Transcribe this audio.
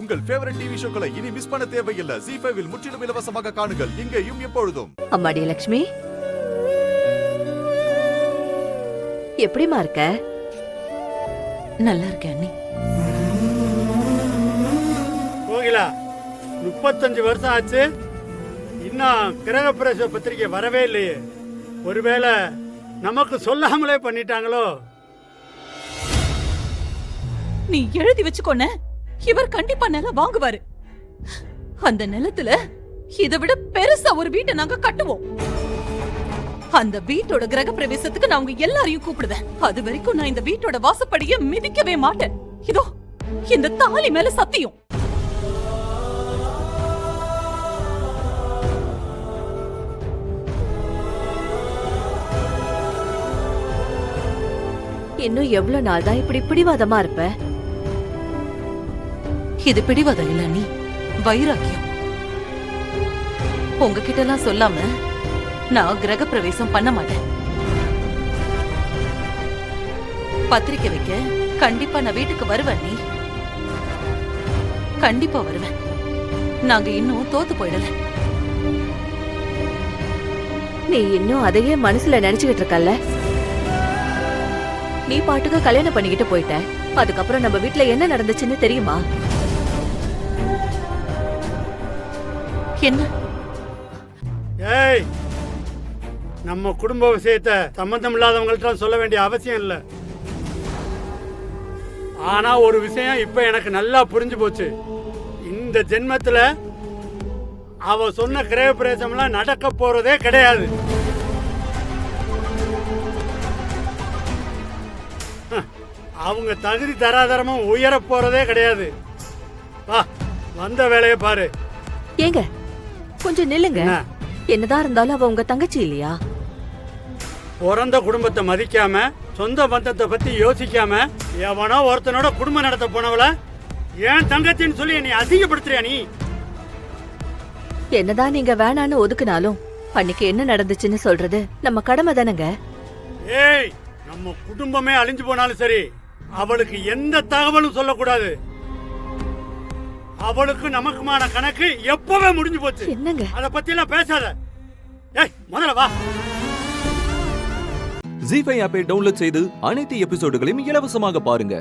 உங்கள் favourite TV ஷோக்களை இனி miss பண்ண தேவையில்லை. ZEE5 இல் முற்றிலும் இலவசமாக காணுங்கள். இங்கேயும் எப்பொழுதும். அம்மாடி லட்சுமி, எப்படிமா இருக்க? நல்லா இருக்கேன் அண்ணி. கோகிலா, 35 வருஷம் ஆச்சு, இன்னும் கிரகப்பிரவேச பத்திரிக்கை வரவே இல்லையே. ஒருவேளை நமக்கு சொல்லாமலே பண்ணிட்டாங்களோ? நீ எழுதி வச்சுக்கோன, இவர் கண்டிப்பா நிலம் வாங்குவாரு. அந்த நிலத்துல இதை விட பெருசா ஒரு வீட்டை நாங்க கட்டுவோம். அந்த வீட்டோட கிரக பிரவேசத்துக்கு நான் உங்க எல்லாரையும் கூப்பிடுவேன். அது வரைக்கும் நான் இந்த வீட்டோட வாசப்படியை மிதிக்கவே மாட்டேன். இதோ இந்த தாலி மேல சத்தியம். இன்னும் எவ்வளவு நாள் தான் இப்படி பிடிவாதமா இருப்ப? இது பிடிவாதம் இல்ல நீ, வைராக்கியம். உங்ககிட்ட எல்லாம் சொல்லாம நான் கிரக பிரவேசம் பண்ண மாட்டேன். பத்திரிக்கை வைக்க கண்டிப்பா நான் வீட்டுக்கு வருவேன். நீ கண்டிப்பா வருவேன். நாங்க இன்னும் தோத்து போயிடல. நீ இன்னும் அதையே மனசுல நினைச்சுக்கிட்டு இருக்கல்ல? நீ பாட்டுக்கு கல்யாணம் பண்ணிக்கிட்டு போயிட்ட. அதுக்கப்புறம் நம்ம வீட்டுல என்ன நடந்துச்சுன்னு தெரியுமா? என்ன? ஏய், நம்ம குடும்ப விஷயத்தை சம்பந்தம் இல்லாதவங்கள்ட்ட சொல்ல வேண்டிய அவசியம் இல்லை. ஆனா ஒரு விஷயம் இப்ப எனக்கு நல்லா புரிஞ்சு போச்சு. இந்த ஜென்மத்துல அவ சொன்ன கிரகப்பிரவேசம்லாம் நடக்க போறதே கிடையாது. அவங்க தகுதி தராதரமும் உயர போறதே கிடையாது. வா, வந்த வேலையை பாரு. ஏங்க கொஞ்சம் நில்லுங்க. என்னதான் இருந்தாலும் அவ உங்க தங்கச்சி இல்லையா? பிறந்த குடும்பத்தை மதிக்காம, சொந்த பந்தத்தை பத்தி யோசிக்காம, எவனோ ஒருத்தனோட குடும்பம் நடத்த போனவள ஏன் தங்கச்சின்னு சொல்லி நீ அசிங்கப்படுத்துறியா? நீ என்னதான் நீங்க வேணான்னு ஒதுக்குனாலும் அன்னைக்கு என்ன நடந்துச்சுன்னு சொல்றது நம்ம கடமை தானங்க. ஏய், நம்ம குடும்பமே அழிஞ்சு போனாலும் சரி, அவளுக்கு எந்த தகவலும் சொல்லக்கூடாது. அவளுக்கு நமக்குமான கணக்கு எப்பவே முடிஞ்சு போச்சு. என்னங்க அத பத்தி எல்லாம் பேசாத. ஏய், முதல்ல வா. ZEE5 ஆப்பை டவுன்லோட் செய்து அனைத்து எபிசோடுகளையும் இலவசமாக பாருங்க.